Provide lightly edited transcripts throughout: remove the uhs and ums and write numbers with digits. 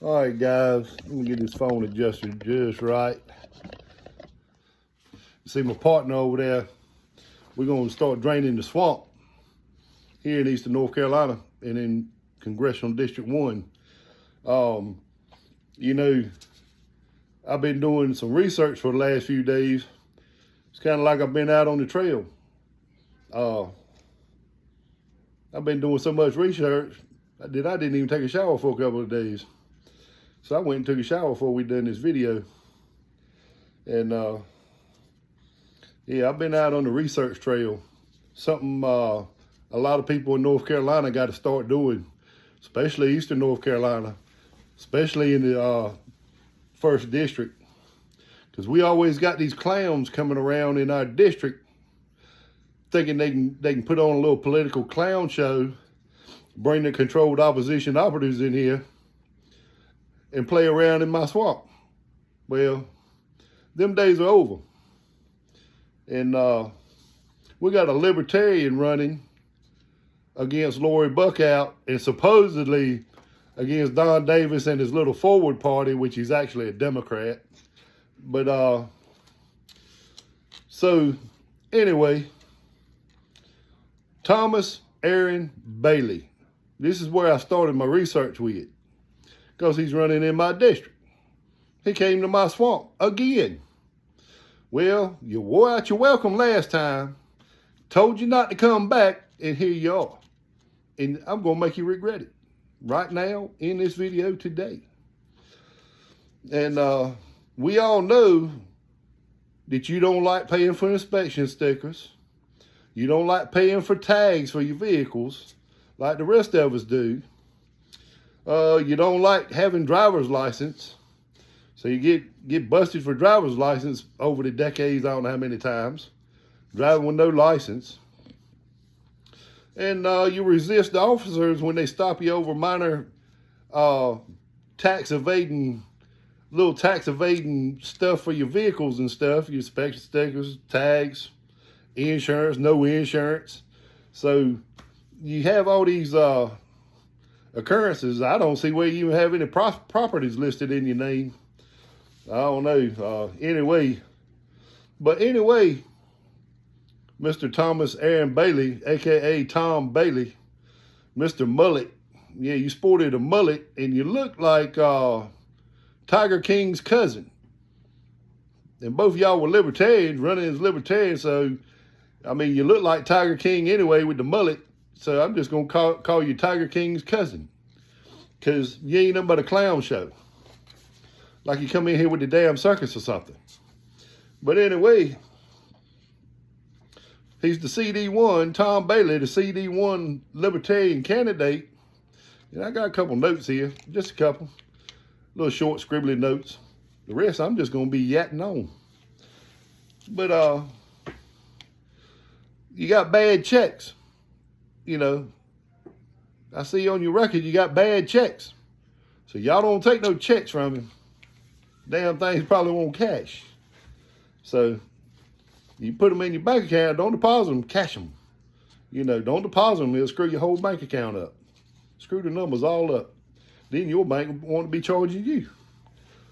All right, guys, let me get this phone adjusted just right. See my partner over there, we're going to start draining the swamp here in eastern North Carolina and in Congressional District 1. You know, I've been doing some research for the last few days. It's kind of like I've been out on the trail. I've been doing so much research, I didn't even take a shower for a couple of days. So I went and took a shower before we done this video. And yeah, I've been out on the research trail. Something a lot of people in North Carolina got to start doing, especially Eastern North Carolina, especially in the 1st District. Because we always got these clowns coming around in our district thinking they can put on a little political clown show, bring the controlled opposition operatives in here, and play around in my swamp. Well, them days are over. And we got a Libertarian running against Lori Buckout and supposedly against Don Davis and his little Forward Party, which is actually a Democrat. But so anyway, Thomas Aaron Bailey. This is where I started my research with, because he's running in my district. He came to my swamp again. Well, you wore out your welcome last time, told you not to come back, and here you are. And I'm going to make you regret it right now in this video today. And we all know that you don't like paying for inspection stickers. You don't like paying for tags for your vehicles like the rest of us do. You don't like having driver's license. So you get busted for driver's license over the decades, I don't know how many times, driving with no license. And you resist the officers when they stop you over minor tax evading stuff for your vehicles and stuff, your inspection stickers, tags, insurance, no insurance. So you have all these occurrences. I don't see where you even have any properties listed in your name. I don't know. Anyway, Mr. Thomas Aaron Bailey, aka Tom Bailey, Mr. Mullet. Yeah, you sported a mullet and you look like Tiger King's cousin. And both of y'all were libertarians, running as libertarians. So, I mean, you look like Tiger King anyway with the mullet. So I'm just going to call you Tiger King's cousin, because you ain't nothing but a clown show. Like you come in here with the damn circus or something. But anyway, he's the CD1, Tom Bailey, the CD1 Libertarian candidate. And I got a couple notes here, just a couple. Little short scribbly notes. The rest I'm just going to be yatting on. But you got bad checks. You know, I see on your record you got bad checks. So y'all don't take no checks from him. Damn things probably won't cash. So you put them in your bank account, don't deposit them, cash them. You know, don't deposit them, it'll screw your whole bank account up. Screw the numbers all up. Then your bank will want to be charging you.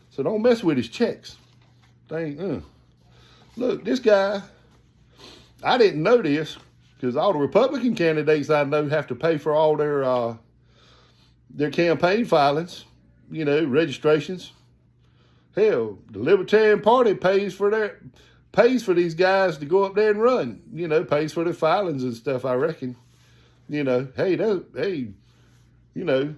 So don't mess with his checks. Look, this guy, I didn't know this, because all the Republican candidates I know have to pay for all their campaign filings, you know, registrations. Hell, the Libertarian Party pays for these guys to go up there and run. You know, pays for their filings and stuff, I reckon. You know, hey, you know,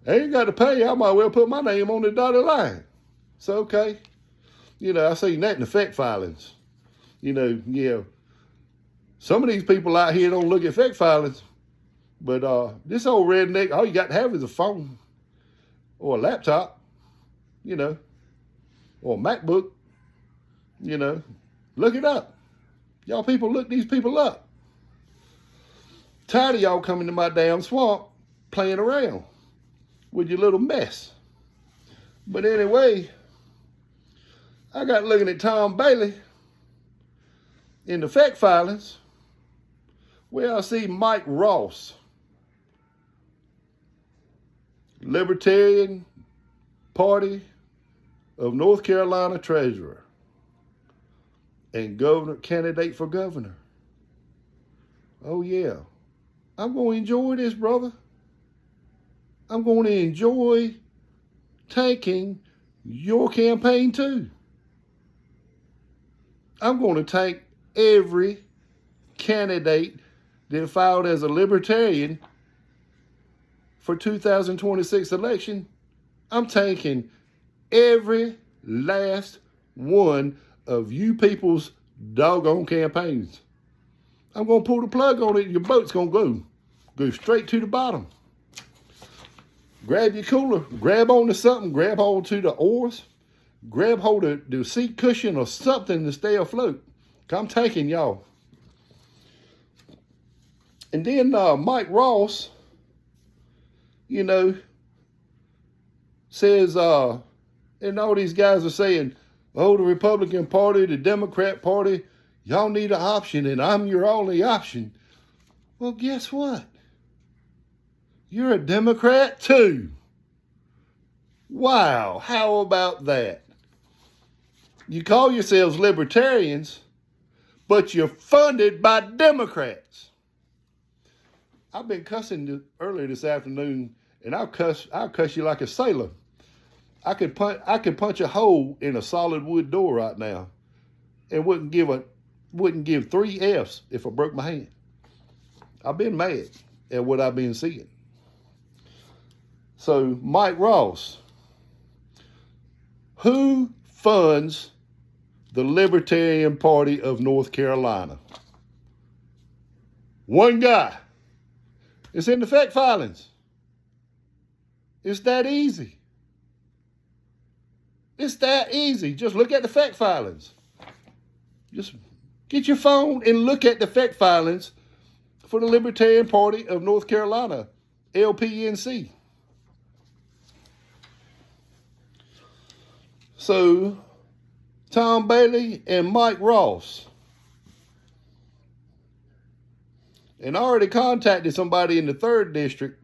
I ain't got to pay. I might well put my name on the dotted line. So, okay. You know, I seen that in the FEC filings. You know, yeah. Some of these people out here don't look at FEC filings. But this old redneck, all you got to have is a phone or a laptop, you know, or a MacBook, you know. Look it up. Y'all people look these people up. Tired of y'all coming to my damn swamp playing around with your little mess. But anyway, I got looking at Tom Bailey in the FEC filings, where I see Mike Ross. Libertarian Party of North Carolina treasurer and governor candidate for governor. Oh yeah, I'm going to enjoy this, brother. I'm going to enjoy tanking your campaign too. I'm going to tank every candidate that filed as a libertarian for 2026 election. I'm tanking every last one of you people's doggone campaigns. I'm going to pull the plug on it. Your boat's going to go straight to the bottom. Grab your cooler, grab onto something, grab hold to the oars, grab hold of the seat cushion or something to stay afloat. I'm taking y'all. And then Mike Ross, says, and all these guys are saying, oh, the Republican Party, the Democrat Party, y'all need an option and I'm your only option. Well, guess what? You're a Democrat too. Wow, how about that? You call yourselves libertarians, but you're funded by Democrats. I've been cussing earlier this afternoon, and I'll cuss you like a sailor. I could punch a hole in a solid wood door right now, and wouldn't give 3 F's if I broke my hand. I've been mad at what I've been seeing. So, Mike Ross, who funds the Libertarian Party of North Carolina? One guy. It's in the fact filings. It's that easy. It's that easy. Just look at the fact filings. Just get your phone and look at the fact filings for the Libertarian Party of North Carolina, LPNC. So, Tom Bailey and Mike Ross. And I already contacted somebody in the 3rd district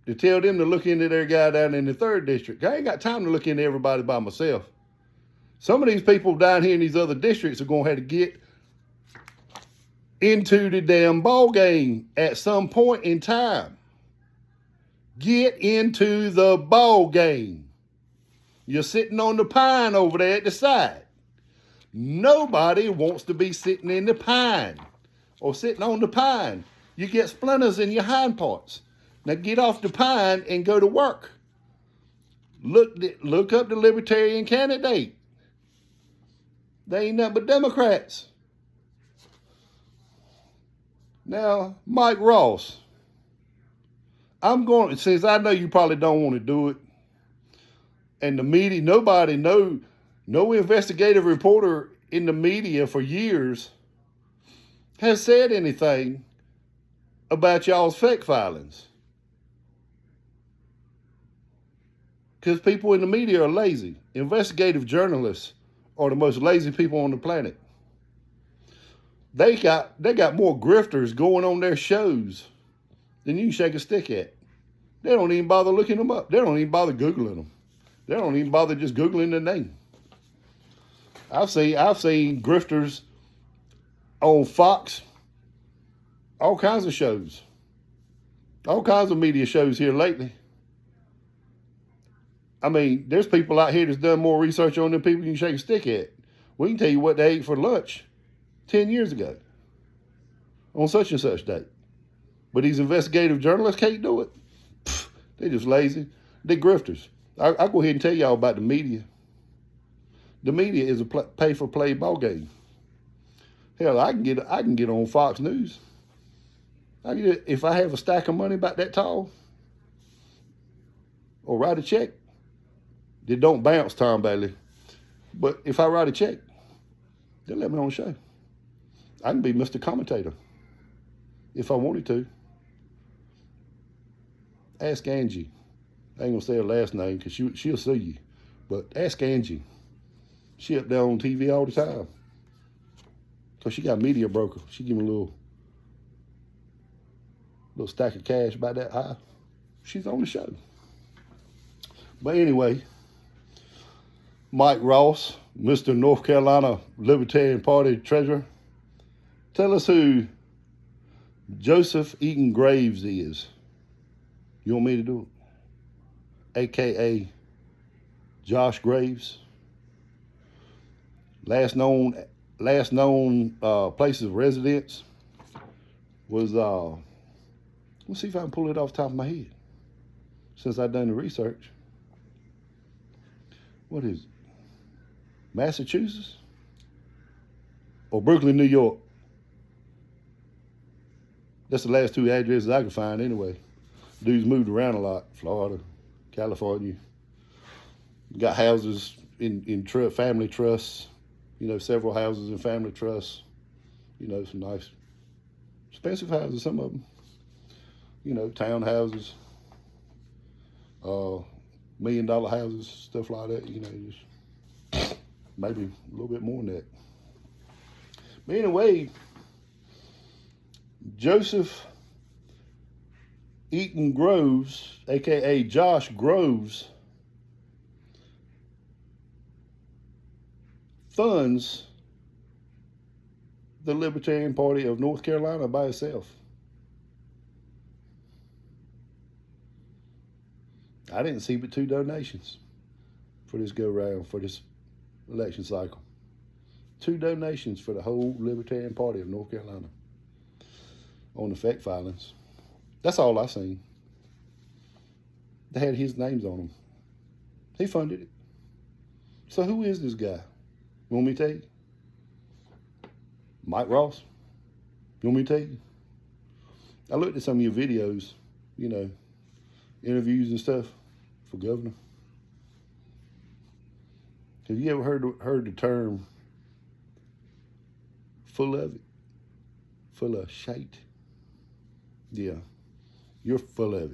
to tell them to look into their guy down in the 3rd district. I ain't got time to look into everybody by myself. Some of these people down here in these other districts are going to have to get into the damn ball game at some point in time. Get into the ball game. You're sitting on the pine over there at the side. Nobody wants to be sitting in the pine or sitting on the pine. You get splinters in your hind parts. Now get off the pine and go to work. Look up the Libertarian candidate. They ain't nothing but Democrats. Now, Mike Ross, since I know you probably don't want to do it, and the media, no investigative reporter in the media for years has said anything about y'all's fact filings. Because people in the media are lazy. Investigative journalists are the most lazy people on the planet. They got more grifters going on their shows than you can shake a stick at. They don't even bother looking them up. They don't even bother Googling them. They don't even bother just Googling the name. I've seen grifters on Fox, all kinds of shows, all kinds of media shows here lately. I mean, there's people out here that's done more research on them people you can shake a stick at. We can tell you what they ate for lunch 10 years ago on such and such date. But these investigative journalists can't do it. They're just lazy. They're grifters. I'll go ahead and tell y'all about the media. The media is a pay-for-play ball game. Hell, I can get on Fox News. If I have a stack of money about that tall, or write a check, it don't bounce, Tom Bailey. But if I write a check, they'll let me on the show. I can be Mr. Commentator if I wanted to. Ask Angie. I ain't gonna say her last name because she'll sue you. But ask Angie. She up there on TV all the time. So she got a media broker. She give me a little stack of cash about that high. she's on the show. But anyway, Mike Ross, Mr. North Carolina Libertarian Party treasurer, tell us who Joseph Eaton Graves is. You want me to do it? AKA Josh Graves. Last known place of residence was, let's see if I can pull it off the top of my head, since I've done the research. What is it? Massachusetts? Or Brooklyn, New York? That's the last two addresses I could find anyway. Dude's moved around a lot. Florida, California. Got houses in family trusts. You know, several houses in family trusts. You know, some nice, expensive houses, some of them. You know, townhouses, $1 million houses, stuff like that. You know, just maybe a little bit more than that. But anyway, Joseph Eaton Groves, aka Josh Groves, funds the Libertarian Party of North Carolina by itself. I didn't see but 2 donations for this go-round, for this election cycle. 2 donations for the whole Libertarian Party of North Carolina on the fact filings. That's all I seen. They had his names on them. He funded it. So who is this guy? You want me to tell you? Mike Ross? You want me to tell you? I looked at some of your videos, you know, interviews and stuff for governor. Have you ever heard the term full of it? Full of shite? Yeah, you're full of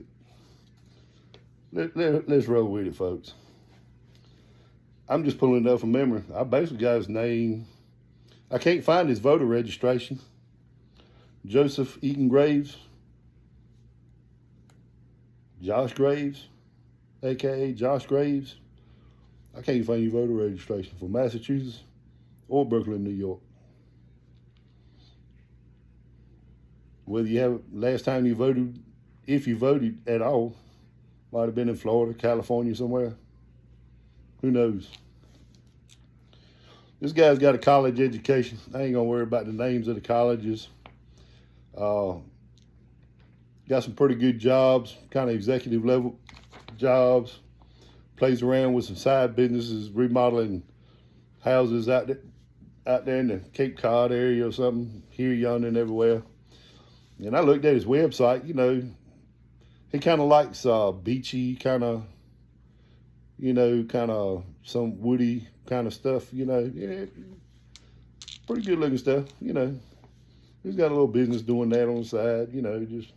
it. Let's roll with it, folks. I'm just pulling it up from memory. I basically got his name. I can't find his voter registration. Joseph Eaton Graves. Josh Graves, a.k.a. Josh Graves. I can't find your voter registration for Massachusetts or Brooklyn, New York. Whether you have, last time you voted, if you voted at all, might have been in Florida, California, somewhere. Who knows? This guy's got a college education. I ain't gonna worry about the names of the colleges. Got some pretty good jobs, kind of executive level jobs. Plays around with some side businesses, remodeling houses out there in the Cape Cod area or something, here, yonder, and everywhere. And I looked at his website, you know, he kind of likes beachy kind of, you know, kind of some woody kind of stuff, you know. Yeah, pretty good looking stuff, you know. He's got a little business doing that on the side, you know, just,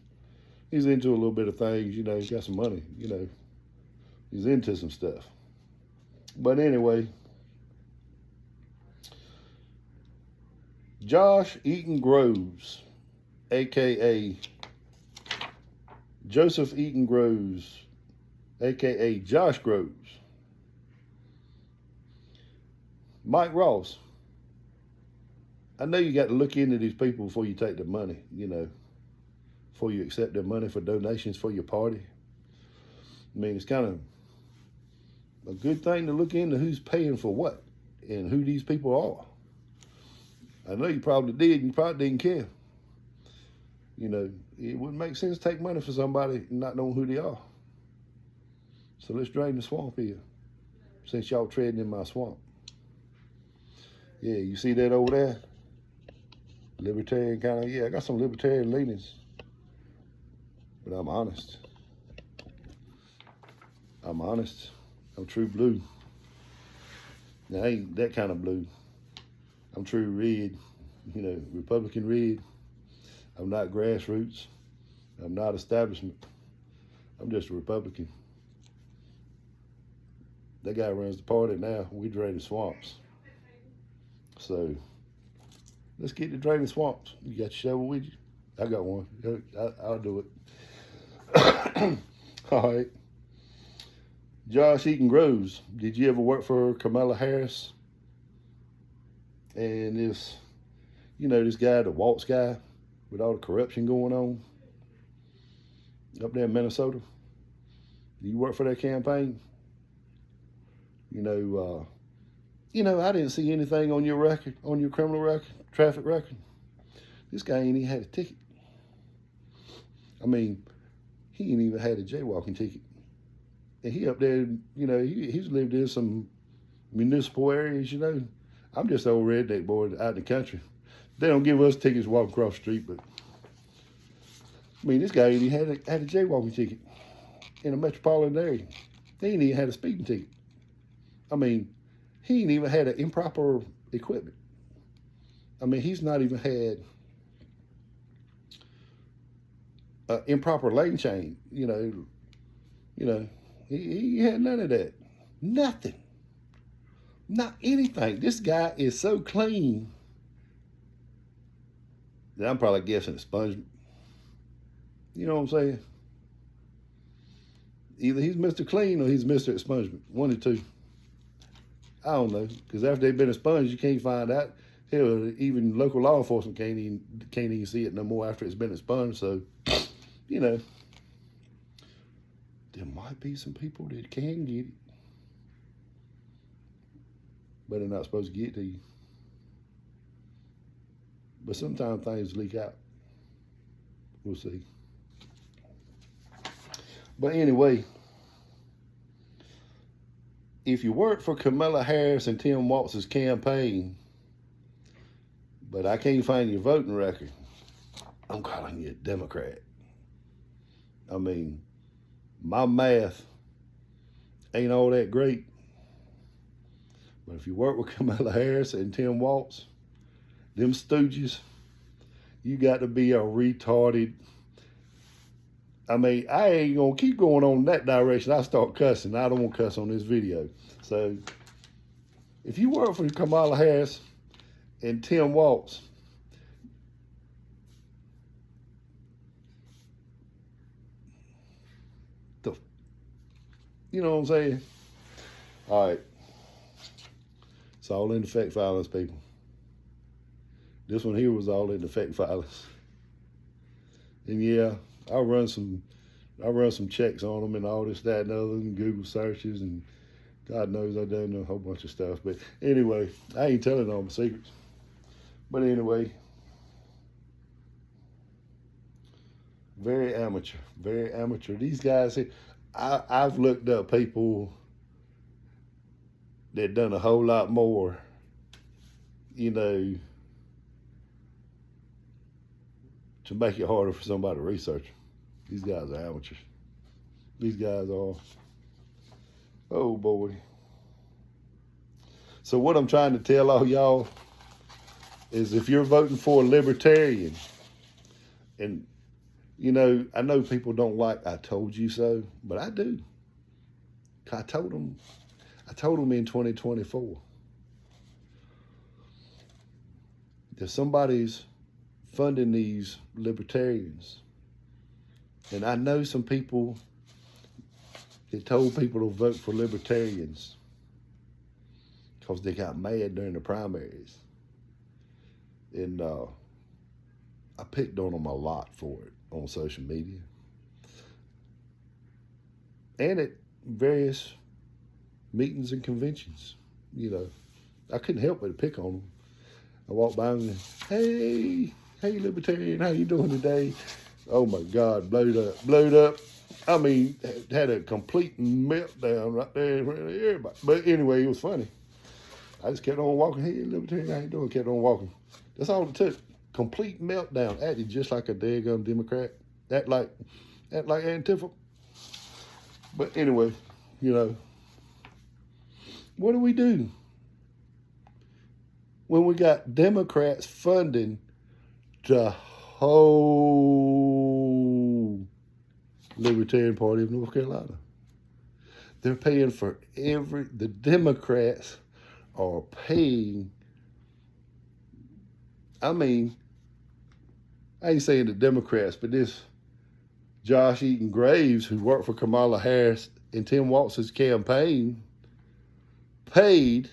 he's into a little bit of things, you know, he's got some money, you know. He's into some stuff. But anyway, Josh Eaton Groves, a.k.a. Joseph Eaton Groves, a.k.a. Josh Groves. Mike Ross, I know you got to look into these people before you take their money, you know, before you accept their money for donations for your party. I mean, it's kind of a good thing to look into who's paying for what and who these people are. I know you probably did, and you probably didn't care. You know, it wouldn't make sense to take money for somebody and not knowing who they are. So let's drain the swamp here, since y'all treading in my swamp. Yeah, you see that over there? Libertarian kind of, yeah, I got some libertarian leanings. But I'm honest. I'm honest. I'm true blue. Now, I ain't that kind of blue. I'm true red, you know, Republican red. I'm not grassroots. I'm not establishment. I'm just a Republican. That guy runs the party now. We drain the swamps. So, let's get to draining swamps. You got your shovel with you? I got one. I'll do it. All right. Josh Eaton Groves, did you ever work for Kamala Harris? And this, this guy, the Waltz guy, with all the corruption going on up there in Minnesota? Do you work for that campaign? I didn't see anything on your record, on your criminal record, traffic record. This guy ain't even had a ticket. I mean, he ain't even had a jaywalking ticket. And he up there, he's lived in some municipal areas, I'm just an old redneck boy out in the country. They don't give us tickets to walk across the street, but I mean, this guy ain't even had a jaywalking ticket in a metropolitan area. He ain't even had a speeding ticket. I mean, he ain't even had an improper equipment. I mean, he's not even had an improper lane change. He had none of that. Nothing. Not anything. This guy is so clean that I'm probably guessing expungement. You know what I'm saying? Either he's Mr. Clean or he's Mr. Expungement. One or two. I don't know. Because after they've been expunged, you can't find out. Hell, even local law enforcement can't even see it no more after it's been expunged. So, there might be some people that can get it. But they're not supposed to get it to you. But sometimes things leak out. We'll see. But anyway, if you work for Kamala Harris and Tim Walz's campaign, but I can't find your voting record, I'm calling you a Democrat. I mean, my math ain't all that great. But if you work with Kamala Harris and Tim Walz, them stooges, you got to be a retarded. I mean, I ain't going to keep going on that direction. I start cussing. I don't want to cuss on this video. So, if you work for Kamala Harris and Tim Walz, you know what I'm saying? All right. It's all in the fact violence, people. This one here was all in the fact violence. And yeah, I run some checks on them and all this, that, and other, and Google searches, and God knows I done a whole bunch of stuff. But anyway, I ain't telling all my secrets. But anyway, very amateur, very amateur. These guys here, I've looked up people that done a whole lot more, to make it harder for somebody to research. These guys are amateurs. These guys are, oh boy. So what I'm trying to tell all y'all is if you're voting for a Libertarian, and I know people don't like I told you so, but I do. I told them in 2024 that somebody's funding these Libertarians. And I know some people that told people to vote for Libertarians because they got mad during the primaries. And I picked on them a lot for it on social media. And at various meetings and conventions. I couldn't help but pick on them. I walked by them and, hey Libertarian, how you doing today? Oh my God, blowed up. I mean, had a complete meltdown right there in front of everybody. But anyway, it was funny. I just kept on walking. Hey Libertarian, how you doing? Kept on walking. That's all it took. Complete meltdown. Acted just like a daggum Democrat. Act like Antifa. But anyway, what do we do when we got Democrats funding the whole Libertarian Party of North Carolina? They're paying for the Democrats are paying, I mean, I ain't saying the Democrats, but this Josh Eaton Graves, who worked for Kamala Harris and Tim Walz's campaign, paid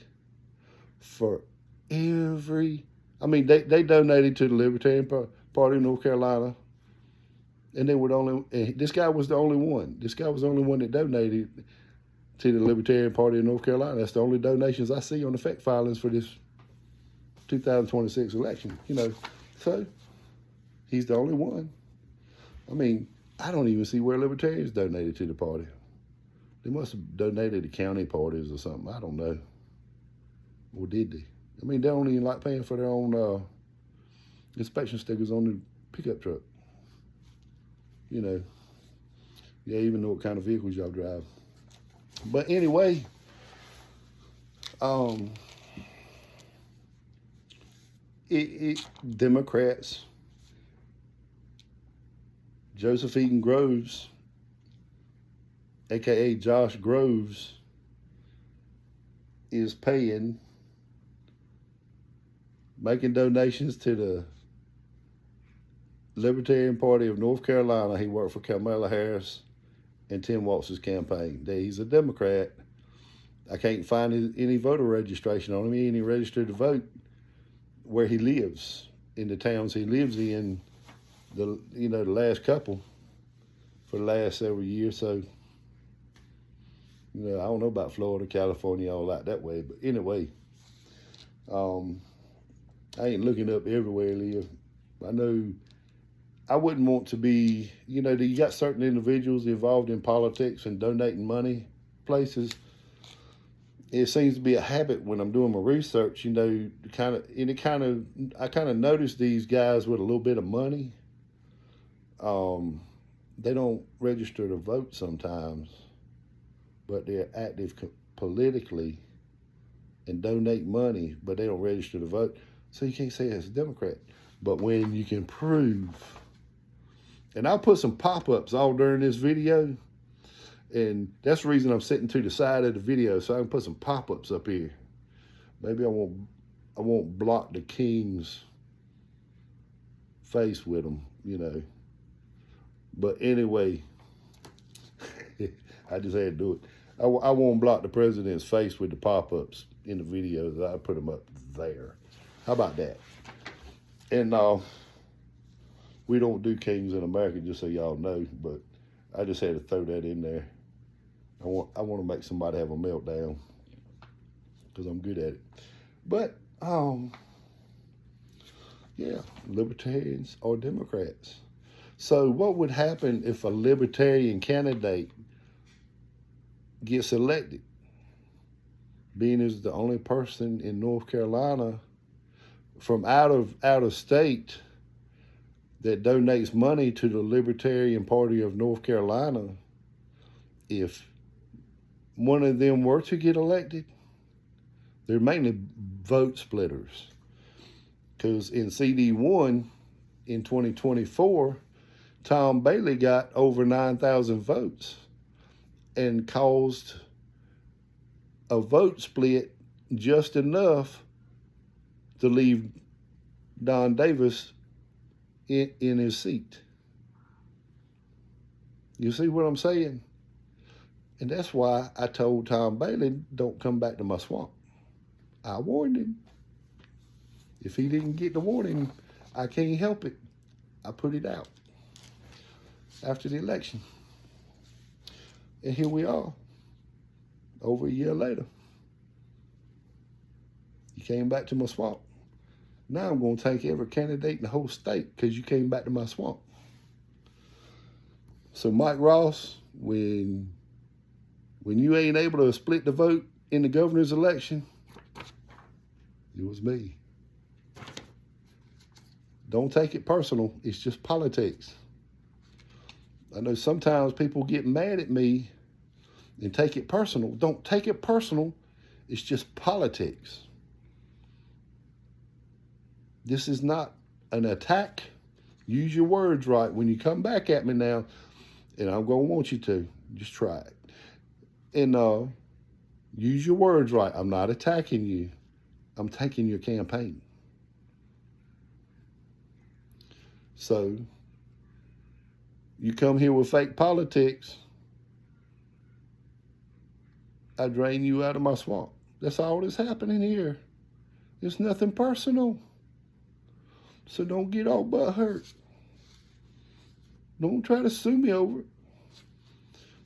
for every, I mean, they donated to the Libertarian Party of North Carolina. And they were the only, and this guy was the only one. This guy was the only one that donated to the Libertarian Party of North Carolina. That's the only donations I see on the fact filings for this 2026 election, you know. So he's the only one. I mean, I don't even see where Libertarians donated to the party. They must have donated to county parties or something. I don't know. Or did they? I mean, they don't even like paying for their own inspection stickers on the pickup truck. You know, yeah, even know what kind of vehicles y'all drive. But anyway, Democrats, Joseph Eaton Groves, aka Josh Groves, is making donations to the Libertarian Party of North Carolina. He worked for Kamala Harris and Tim Walz's campaign. He's a Democrat. I can't find any voter registration on him. He ain't registered to vote where he lives, in the towns he lives in, the last couple for the last several years. So, I don't know about Florida, California, all that way. But anyway, I ain't looking up everywhere he lives. I know I wouldn't want to be, you got certain individuals involved in politics and donating money places. It seems to be a habit when I'm doing my research, I kind of notice these guys with a little bit of money. They don't register to vote sometimes, but they're active politically and donate money, but they don't register to vote. So you can't say it's a Democrat. But when you can prove, and I'll put some pop-ups all during this video, and that's the reason I'm sitting to the side of the video, so I can put some pop-ups up here. Maybe I won't block the king's face with them, But anyway, I just had to do it. I won't block the president's face with the pop-ups in the videos. I put them up there. How about that? And we don't do kings in America, just so y'all know, but I just had to throw that in there. I want to make somebody have a meltdown because I'm good at it. But, yeah, libertarians or Democrats. So what would happen if a libertarian candidate gets elected? Being as the only person in North Carolina from out of state that donates money to the Libertarian Party of North Carolina, if one of them were to get elected, they're mainly vote splitters. Because in CD1 in 2024, Tom Bailey got over 9,000 votes and caused a vote split just enough to leave Don Davis in his seat. You see what I'm saying? And that's why I told Tom Bailey, don't come back to my swamp. I warned him. If he didn't get the warning, I can't help it. I put it out after the election. And here we are, over a year later. You came back to my swamp. Now I'm going to take every candidate in the whole state because you came back to my swamp. So Mike Ross, when you ain't able to split the vote in the governor's election, it was me. Don't take it personal. It's just politics. I know sometimes people get mad at me and take it personal. Don't take it personal. It's just politics. This is not an attack. Use your words right. When you come back at me now, and I'm going to want you to, just try it. And use your words right. I'm not attacking you. I'm taking your campaign. So, You come here with fake politics, I drain you out of my swamp. That's all that's happening here. It's nothing personal. So don't get all butt hurt. Don't try to sue me over it.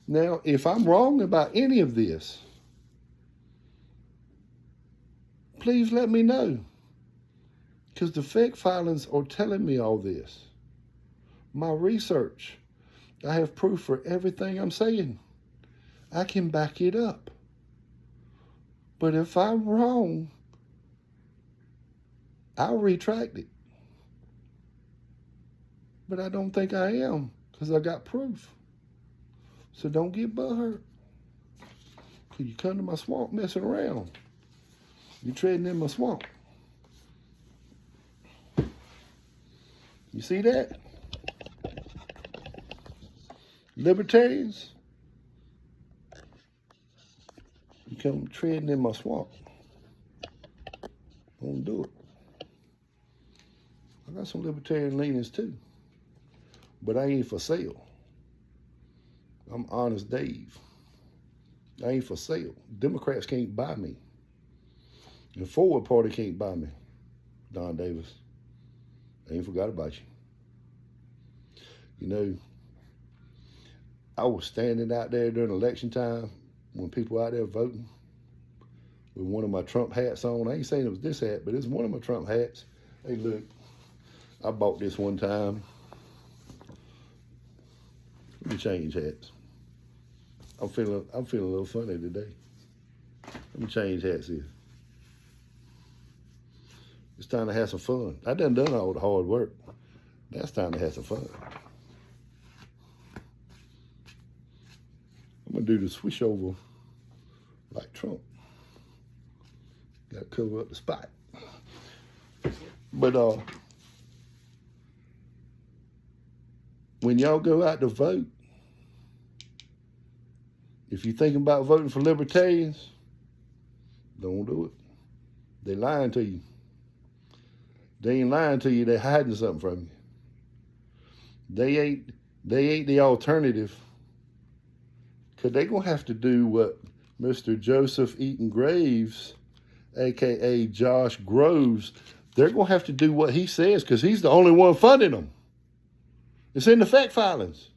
Now, if I'm wrong about any of this, please let me know. Because the fake filings are telling me all this. My research, I have proof for everything I'm saying. I can back it up. But if I'm wrong, I'll retract it. But I don't think I am, because I got proof. So don't get butthurt. Because you come to my swamp messing around. You're treading in my swamp. You see that? Libertarians, you come treading in my swamp. Don't do it. I got some libertarian leanings too, but I ain't for sale. I'm Honest Dave. I ain't for sale. Democrats can't buy me. The Forward Party can't buy me. Don Davis, I ain't forgot about you. You know, I was standing out there during election time when people out there voting with one of my Trump hats on. I ain't saying it was this hat, but it's one of my Trump hats. Hey, look, I bought this one time. Let me change hats. I'm feeling a little funny today. Let me change hats here. It's time to have some fun. I done all the hard work. Now it's time to have some fun. I'm gonna do the swish over like Trump. Gotta cover up the spot. But when y'all go out to vote, if you're thinking about voting for libertarians, don't do it. They lying to you. They ain't lying to you, they're hiding something from you. They ain't the alternative. Because they're going to have to do what Mr. Joseph Eaton Graves, a.k.a. Josh Groves, they're going to have to do what he says because he's the only one funding them. It's in the fact filings.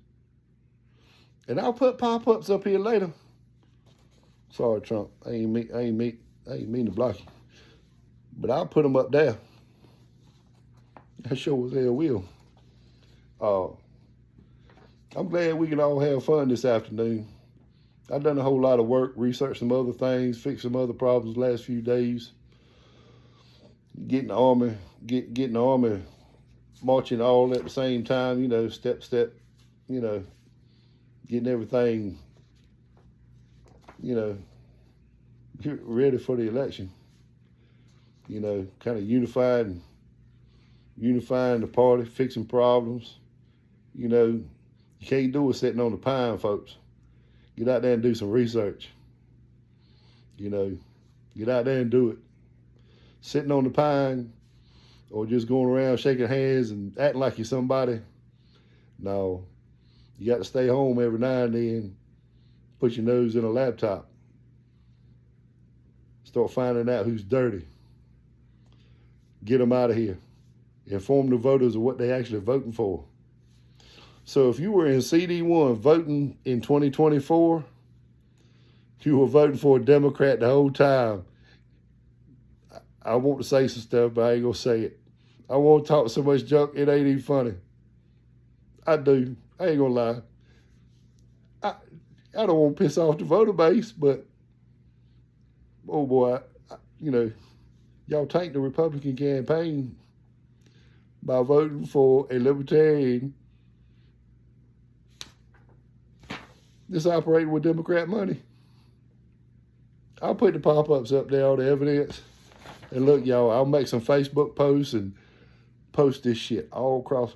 And I'll put pop-ups up here later. Sorry, Trump. I ain't mean to block you. But I'll put them up there. I sure as hell will. I'm glad we can all have fun this afternoon. I've done a whole lot of work, researched some other things, fixed some other problems the last few days. Getting the army marching all at the same time, you know, step, you know, getting everything, you know, ready for the election. You know, kind of unifying the party, fixing problems. You know, you can't do it sitting on the pine, folks. Get out there and do some research. You know, get out there and do it. Sitting on the pine or just going around shaking hands and acting like you're somebody. No, you got to stay home every now and then, put your nose in a laptop. Start finding out who's dirty. Get them out of here. Inform the voters of what they actually voting for. So if you were in CD1 voting in 2024, you were voting for a Democrat the whole time. I want to say some stuff, but I ain't going to say it. I won't talk so much junk, it ain't even funny. I do. I ain't going to lie. I don't want to piss off the voter base, but, oh boy, you know, y'all tank the Republican campaign by voting for a libertarian that's operating with Democrat money. I'll put the pop-ups up there, all the evidence. And look, y'all, I'll make some Facebook posts and post this shit all across.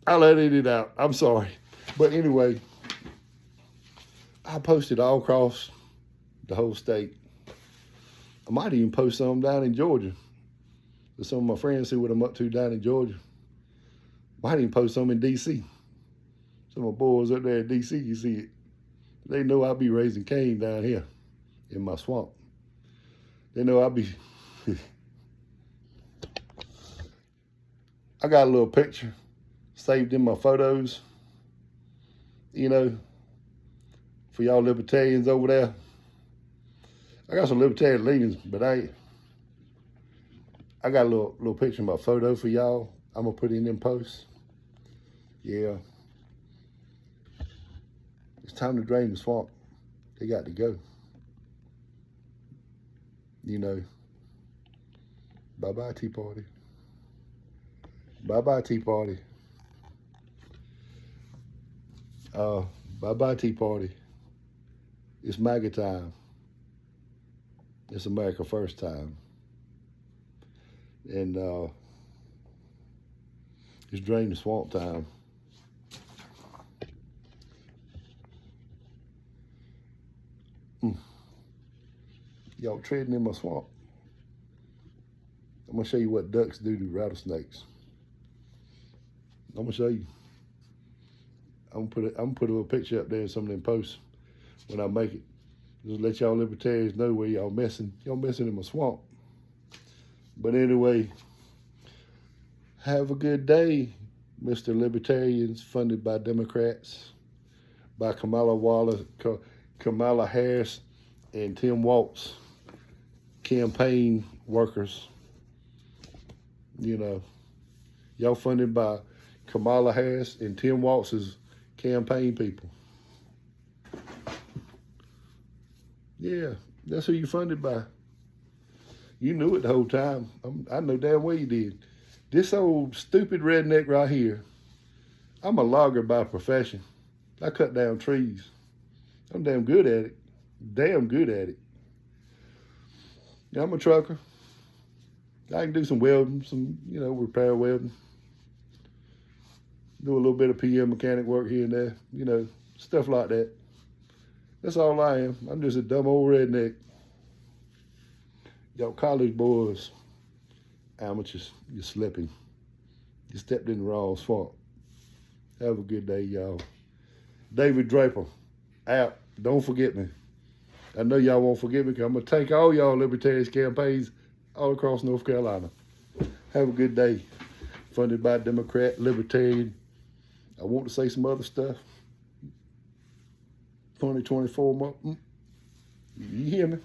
I'll edit it out. I'm sorry. But anyway, I posted all across the whole state. I might even post some down in Georgia. So some of my friends see what I'm up to down in Georgia. Might even post some in D.C. Some of my boys up there in D.C., you see it. They know I be raising cane down here in my swamp. They know I be... I got a little picture saved in my photos, you know, for y'all libertarians over there. I got some libertarian leanings, but I got a little picture of my photo for y'all. I'm gonna put it in them posts. Yeah. It's time to drain the swamp. They got to go. You know. Bye-bye, Tea Party. Bye-bye, Tea Party. Bye-bye, Tea Party. It's MAGA time. It's America First time. And it's drain the swamp time. Y'all treading in my swamp. I'm gonna show you what ducks do to rattlesnakes. I'm gonna show you. I'm gonna put a little picture up there in some of them posts when I make it. Just let y'all libertarians know where y'all messing. Y'all messing in my swamp. But anyway, have a good day, Mr. Libertarians, funded by Democrats, by Kamala Harris, and Tim Walz, campaign workers. You know, y'all funded by Kamala Harris and Tim Walz's campaign people. Yeah, that's who you funded by. You knew it the whole time. I know damn well you did. This old stupid redneck right here, I'm a logger by profession. I cut down trees. I'm damn good at it. Damn good at it. Yeah, I'm a trucker. I can do some welding, some, repair welding. Do a little bit of PM mechanic work here and there, stuff like that. That's all I am. I'm just a dumb old redneck. Y'all college boys, amateurs, you're slipping. You stepped in the wrong swamp. Have a good day, y'all. David Draper, out. Don't forget me. I know y'all won't forget me because I'm going to take all y'all libertarian campaigns all across North Carolina. Have a good day. Funded by Democrat, Libertarian. I want to say some other stuff. 2024 month. You hear me?